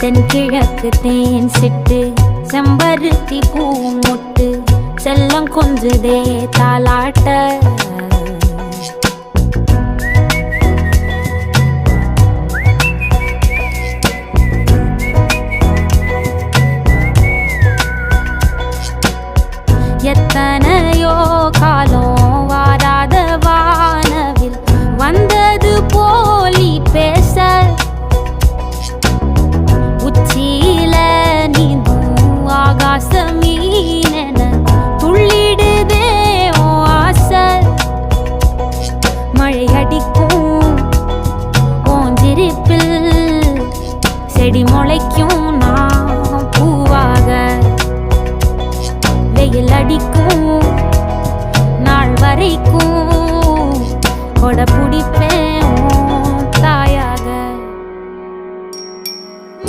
தென்கிழக்கு தேன் சிட்டு செம்பருத்தி பூ முட்டு செல்லம் கொஞ்சுதே தாலாட்ட எத்தனையோ காலம் வாராத வானவில் வந்தது போலி பேச உச்சியில நீந்தும் ஆகாச மீனென துள்ளிடுதே ஓ ஆசை மழை அடிக்கும் ஓஞ்சிருப்பில் செடி முளைக்கும் நான் பூவாக வெயில் அடிக்கும் நாள் வரைக்கும் கொடை பிடிப்பேன்